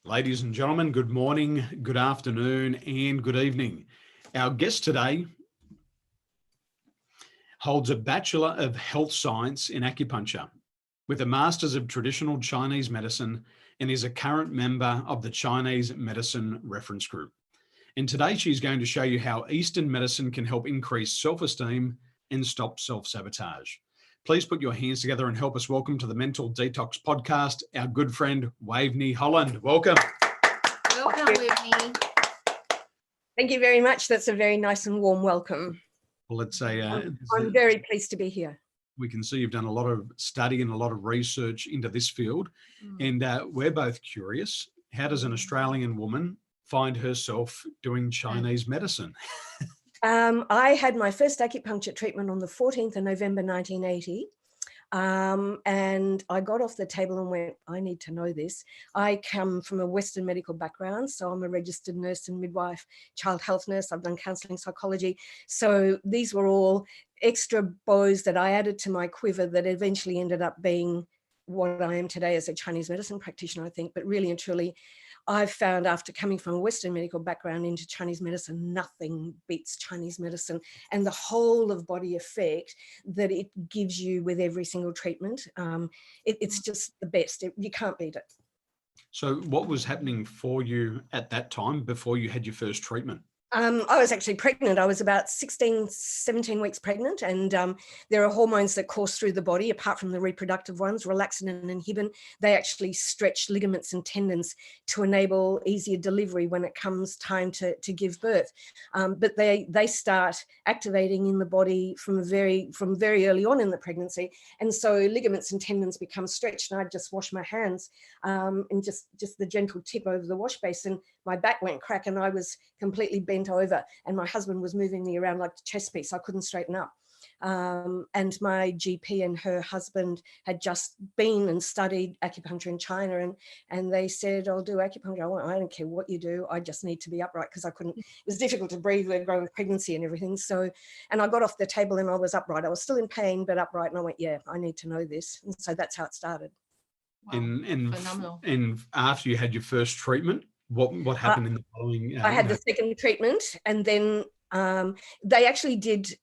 Ladies and gentlemen, good morning, good afternoon, and good evening. Our guest today holds a Bachelor of Health Science in Acupuncture with a Master's of Traditional Chinese Medicine and is a current member of the Chinese Medicine Reference Group. And today she's going to show you how Eastern medicine can help increase self-esteem and stop self-sabotage. Please put your hands together and help us welcome to the Mental Detox podcast, our good friend, Waveny Holland. Welcome. Welcome, Waveny. Thank you very much. That's a very nice and warm welcome. Well, it's I'm very pleased to be here. We can see you've done a lot of study and a lot of research into this field. And we're both curious, how does an Australian woman find herself doing Chinese medicine? I had my first acupuncture treatment on the 14th of November 1980. And I got off the table and went, I need to know this. I come from a Western medical background, so I'm a registered nurse and midwife, child health nurse. I've done counselling, psychology. So these were all extra bows that I added to my quiver that eventually ended up being what I am today as a Chinese medicine practitioner, I think. But really and truly, I've found after coming from a Western medical background into Chinese medicine, nothing beats Chinese medicine and the whole of body effect that it gives you with every single treatment. It's just the best. You can't beat it. So what was happening for you at that time before you had your first treatment? I was actually pregnant. I was about 16, 17 weeks pregnant, and there are hormones that course through the body, apart from the reproductive ones, relaxin and inhibin. They actually stretch ligaments and tendons to enable easier delivery when it comes time to give birth. But they start activating in the body from very early on in the pregnancy, and so ligaments and tendons become stretched. And I'd just wash my hands and just the gentle tip over the wash basin. My back went crack, and I was completely bent over, and my husband was moving me around like a chess piece. I couldn't straighten up. And my GP and her husband had just been and studied acupuncture in China, and they said, I'll do acupuncture. I don't care what you do. I just need to be upright, because I couldn't, it was difficult to breathe with growing pregnancy and everything. So, and I got off the table and I was upright. I was still in pain, but upright. And I went, yeah, I need to know this. And so that's how it started. Wow. Phenomenal. And after you had your first treatment, what happened in the following? I had the second treatment, and then they actually did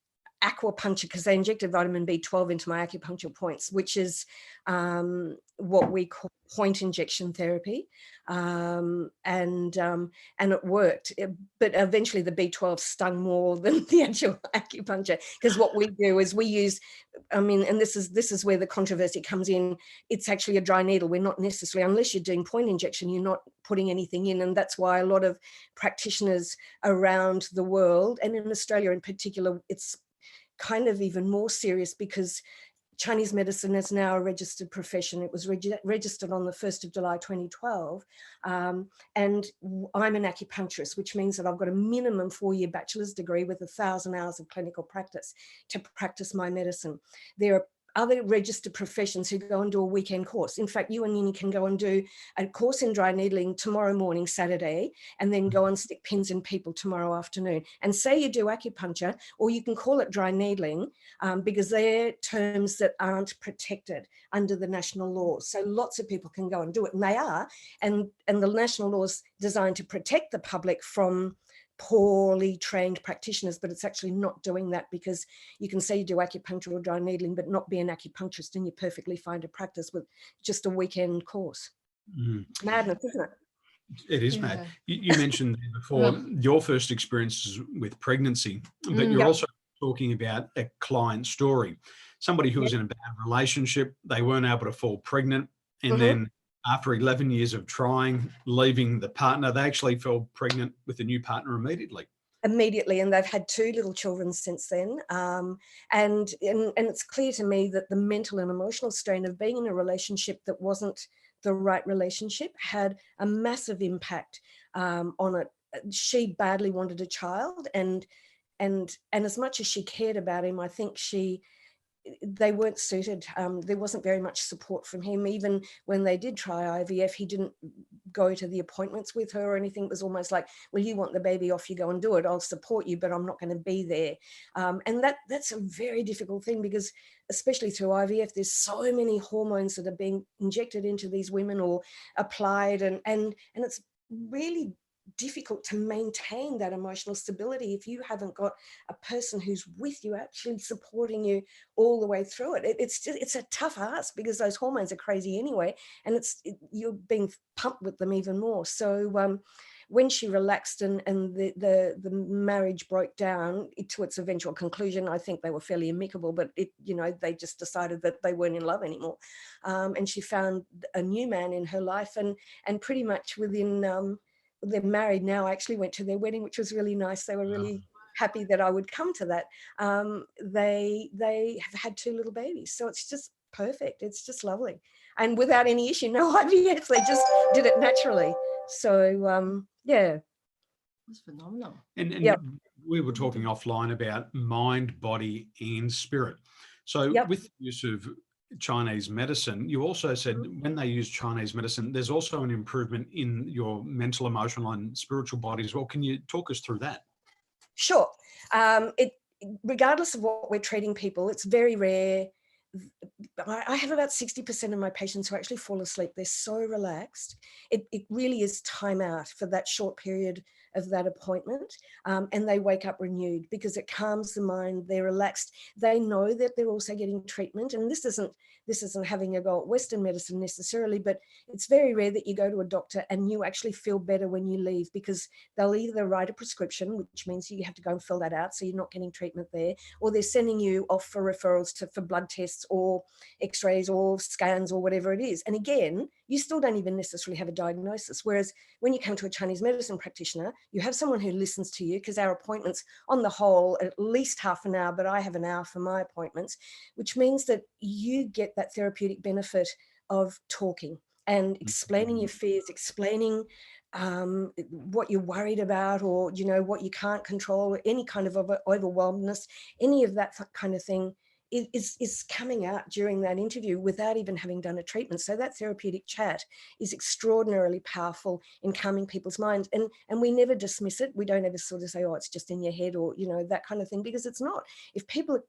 acupuncture because they injected vitamin B12 into my acupuncture points, which is what we call point injection therapy, and it worked. But eventually the B12 stung more than the actual acupuncture, because what we do is we use, and this is where the controversy comes in. It's actually a dry needle. We're not necessarily, unless you're doing point injection, you're not putting anything in, and that's why a lot of practitioners around the world, and in Australia in particular, it's kind of even more serious, because Chinese medicine is now a registered profession. It was registered on the 1st of July 2012. And I'm an acupuncturist, which means that I've got a minimum 4-year bachelor's degree with 1,000 hours of clinical practice to practice my medicine. There are other registered professions who go and do a weekend course. In fact, you and Nini can go and do a course in dry needling tomorrow morning, Saturday, and then go and stick pins in people tomorrow afternoon. And say you do acupuncture, or you can call it dry needling, because they're terms that aren't protected under the national law. So lots of people can go and do it, and they are. And the national law is designed to protect the public from poorly trained practitioners, but it's actually not doing that, because you can say you do acupuncture or dry needling but not be an acupuncturist, and you perfectly find a practice with just a weekend course. Madness, isn't it? It is mad. You mentioned before your first experiences with pregnancy, but you're also talking about a client story, somebody who was in a bad relationship, they weren't able to fall pregnant, and then after 11 years of trying, leaving the partner, they actually fell pregnant with a new partner immediately. And they've had 2 little children since then. And it's clear to me that the mental and emotional strain of being in a relationship that wasn't the right relationship had a massive impact on it. She badly wanted a child, and as much as she cared about him, I think they weren't suited. There wasn't very much support from him. Even when they did try IVF, he didn't go to the appointments with her or anything. It was almost like, well, you want the baby, off you go and do it. I'll support you, but I'm not going to be there. And that's a very difficult thing, because especially through IVF, there's so many hormones that are being injected into these women or applied, and it's really difficult to maintain that emotional stability if you haven't got a person who's with you, actually supporting you all the way through it. It's a tough ask, because those hormones are crazy anyway, and you're being pumped with them even more. So when she relaxed and the marriage broke down to its eventual conclusion, I think they were fairly amicable, but they just decided that they weren't in love anymore. And she found a new man in her life, and pretty much within they're married now. I actually went to their wedding, which was really nice. They were really happy that I would come to that. They have had 2 little babies, so it's just perfect. It's just lovely, and without any issue, no IVF. They just did it naturally. So yeah, That's phenomenal. And Yep. we were talking offline about mind, body, and spirit. So Yep. with the use of Chinese medicine, you also said when they use Chinese medicine, there's also an improvement in your mental, emotional, and spiritual body as well. Can you talk us through that? Sure. Regardless of what we're treating people, it's very rare. I have about 60% of my patients who actually fall asleep. They're so relaxed. It really is time out for that short period of that appointment, and they wake up renewed, because it calms the mind. They're relaxed. They know that they're also getting treatment, and this isn't having a go at Western medicine necessarily, but it's very rare that you go to a doctor and you actually feel better when you leave, because they'll either write a prescription, which means you have to go and fill that out, so you're not getting treatment there, or they're sending you off for referrals for blood tests or x-rays or scans or whatever it is. And again, you still don't even necessarily have a diagnosis. Whereas when you come to a Chinese medicine practitioner, you have someone who listens to you, because our appointments on the whole at least half an hour, but I have an hour for my appointments, which means that you get that therapeutic benefit of talking and explaining your fears, explaining what you're worried about, or what you can't control, any kind of overwhelmedness, any of that kind of thing is coming out during that interview without even having done a treatment. So that therapeutic chat is extraordinarily powerful in calming people's minds, and we never dismiss it. We don't ever sort of say, oh, it's just in your head, or that kind of thing, because it's not. If people are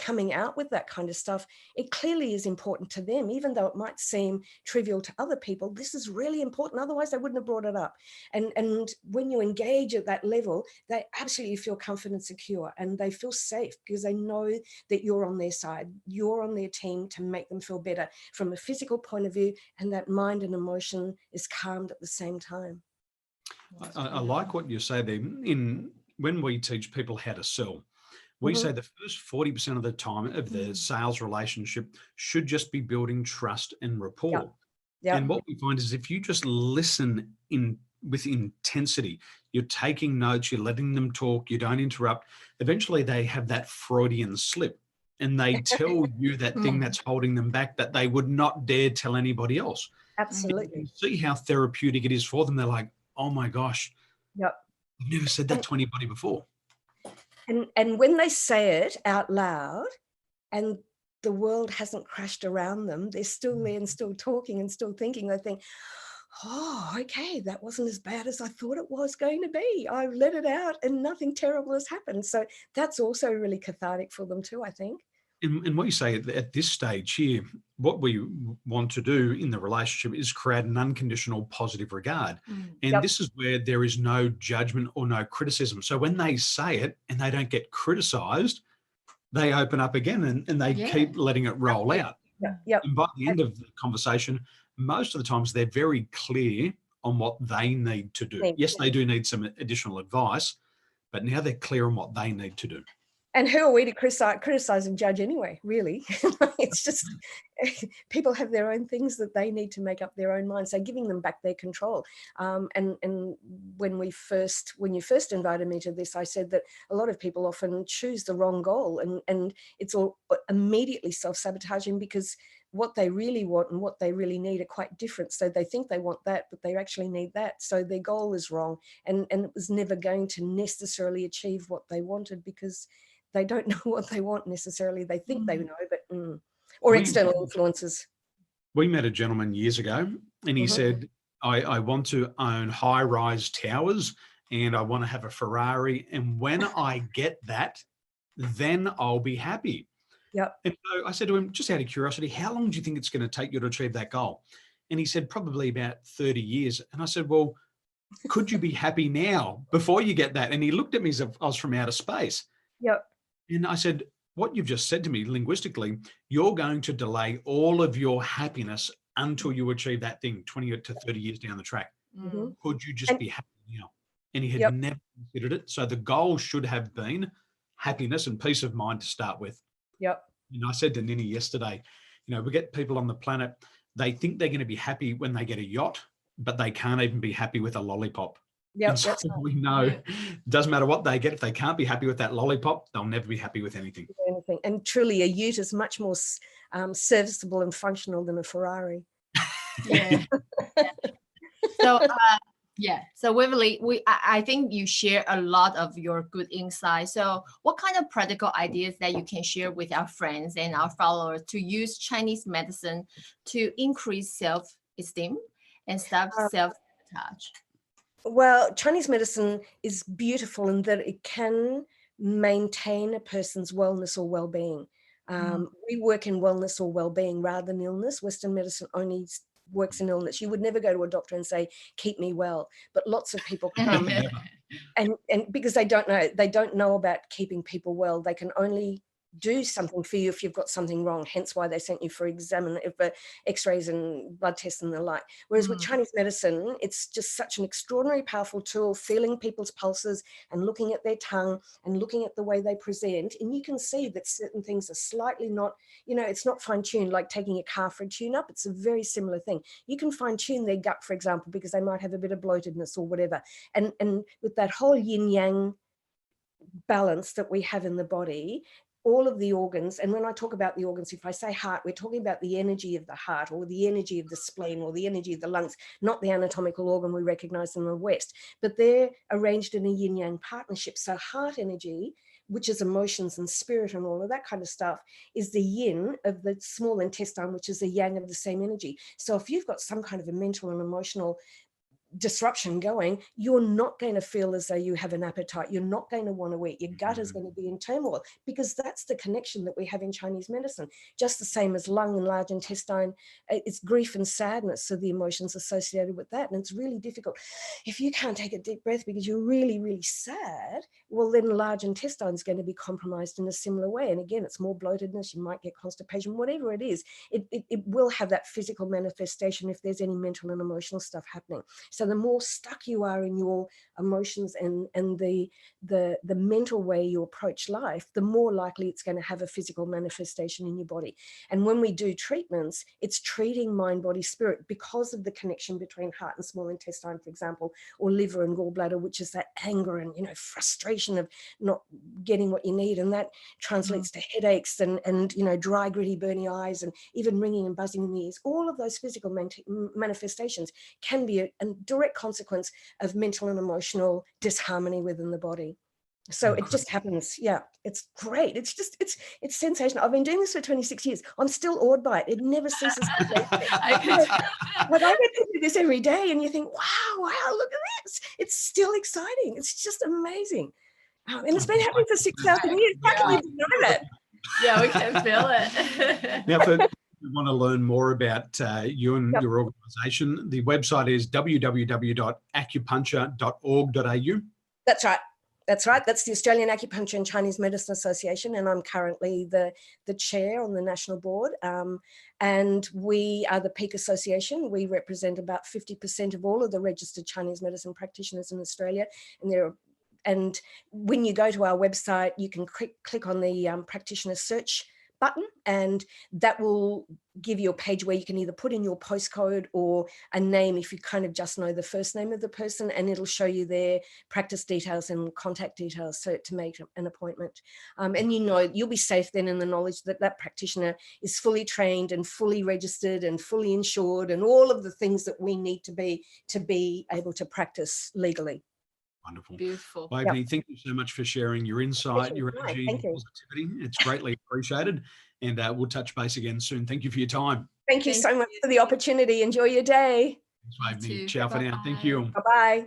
coming out with that kind of stuff, it clearly is important to them, even though it might seem trivial to other people. This is really important, otherwise they wouldn't have brought it up. And when you engage at that level, they absolutely feel confident and secure, and they feel safe, because they know that you're on their side, you're on their team to make them feel better from a physical point of view, and that mind and emotion is calmed at the same time. I like what you say there. When we teach people how to sell, we say the first 40% of the time of the sales relationship should just be building trust and rapport. Yep. And what we find is, if you just listen with intensity, you're taking notes, you're letting them talk, you don't interrupt, eventually they have that Freudian slip, and they tell you that thing that's holding them back that they would not dare tell anybody else. Absolutely. And you see how therapeutic it is for them. They're like, oh my gosh, Yep. I've never said that to anybody before. And when they say it out loud and the world hasn't crashed around them, they're still there and still talking and still thinking, they think, oh, okay, that wasn't as bad as I thought it was going to be. I let it out and nothing terrible has happened. So that's also really cathartic for them too, I think. And what you say at this stage here, what we want to do in the relationship is create an unconditional positive regard. And this is where there is no judgment or no criticism. So when they say it and they don't get criticized, they open up again and they keep letting it roll out. And by the end of the conversation, most of the times they're very clear on what they need to do. Yes, they do need some additional advice, but now they're clear on what they need to do. And who are we to criticize and judge anyway, really? It's just people have their own things that they need to make up their own minds. So giving them back their control. And when you first invited me to this, I said that a lot of people often choose the wrong goal, and it's all immediately self-sabotaging, because what they really want and what they really need are quite different. So they think they want that, but they actually need that. So their goal is wrong, and it was never going to necessarily achieve what they wanted, because they don't know what they want necessarily. They think they know, but or external influences. We met a gentleman years ago, and he said I want to own high-rise towers, and I want to have a Ferrari. And when I get that, then I'll be happy. Yep. And so I said to him, just out of curiosity, how long do you think it's going to take you to achieve that goal? And he said, probably about 30 years. And I said, well, could you be happy now before you get that? And he looked at me as if I was from outer space. Yep. And I said, what you've just said to me linguistically, you're going to delay all of your happiness until you achieve that thing 20 to 30 years down the track. Mhm. Could you just be happy now? And he had Yep. never considered it. So the goal should have been happiness and peace of mind to start with. Yep. You know, I said to Nini yesterday, we get people on the planet, they think they're going to be happy when they get a yacht, but they can't even be happy with a lollipop. Yep. And so we know it doesn't matter what they get. If they can't be happy with that lollipop, they'll never be happy with anything. And truly, a ute is much more serviceable and functional than a Ferrari. Yeah. So so Waveny, I think you share a lot of your good insights. So what kind of practical ideas that you can share with our friends and our followers to use Chinese medicine to increase self-esteem and stop self-sabotage? Well, Chinese medicine is beautiful in that it can maintain a person's wellness or well-being. We work in wellness or well-being rather than illness. Western medicine only works in illness. You would never go to a doctor and say, keep me well. But lots of people come and because they don't know about keeping people well. They can only do something for you if you've got something wrong, hence why they sent you for x-rays and blood tests and the like. Whereas with Chinese medicine, it's just such an extraordinary powerful tool, feeling people's pulses and looking at their tongue and looking at the way they present, and you can see that certain things are slightly not, it's not fine-tuned, like taking a car for a tune-up. It's a very similar thing. You can fine-tune their gut, for example, because they might have a bit of bloatedness or whatever, and with that whole yin-yang balance that we have in the body, all of the organs, and when I talk about the organs, if I say heart, we're talking about the energy of the heart or the energy of the spleen or the energy of the lungs, not the anatomical organ we recognize in the West, but they're arranged in a yin-yang partnership. So heart energy, which is emotions and spirit and all of that kind of stuff, is the yin of the small intestine, which is the yang of the same energy. So if you've got some kind of a mental and emotional disruption going, you're not going to feel as though you have an appetite. You're not going to want to eat. Your gut is going to be in turmoil, because that's the connection that we have in Chinese medicine. Just the same as lung and large intestine, it's grief and sadness, so the emotions associated with that. And it's really difficult. If you can't take a deep breath because you're really, really sad, well, then large intestine is going to be compromised in a similar way. And again, it's more bloatedness, you might get constipation, whatever it is. It will have that physical manifestation if there's any mental and emotional stuff happening. So the more stuck you are in your emotions and the mental way you approach life, the more likely it's going to have a physical manifestation in your body. And when we do treatments, it's treating mind, body, spirit, because of the connection between heart and small intestine, for example, or liver and gallbladder, which is that anger and frustration of not getting what you need. And that translates to headaches and dry, gritty, burny eyes, and even ringing and buzzing in the ears. All of those physical manifestations can be a direct consequence of mental and emotional disharmony within the body. So it just happens. Yeah, it's great. It's sensational. I've been doing this for 26 years. I'm still awed by it. It never ceases to amaze me. But I get to do this every day, and you think, wow, look at this. It's still exciting. It's just amazing. And it's been happening for 6,000 years. How can you deny that? Yeah, we can feel it. Now, for you want to learn more about you and your organisation, the website is www.acupuncture.org.au. That's right. That's right. That's the Australian Acupuncture and Chinese Medicine Association, and I'm currently the chair on the national board. And we are the peak association. We represent about 50% of all of the registered Chinese medicine practitioners in Australia, and when you go to our website, you can click on the practitioner search button, and that will give you a page where you can either put in your postcode or a name if you kind of just know the first name of the person, and it'll show you their practice details and contact details to make an appointment. And you'll be safe then in the knowledge that that practitioner is fully trained and fully registered and fully insured and all of the things that we need to be able to practice legally. Wonderful. Beautiful. Waveny, thank you so much for sharing your insight, your energy, and Thank you. positivity. It's greatly appreciated. And we'll touch base again soon. Thank you for your time. Thank you so much for the opportunity. Enjoy your day. Thanks, Waveny. too. Ciao for now. Thank Bye-bye. you. Bye-bye.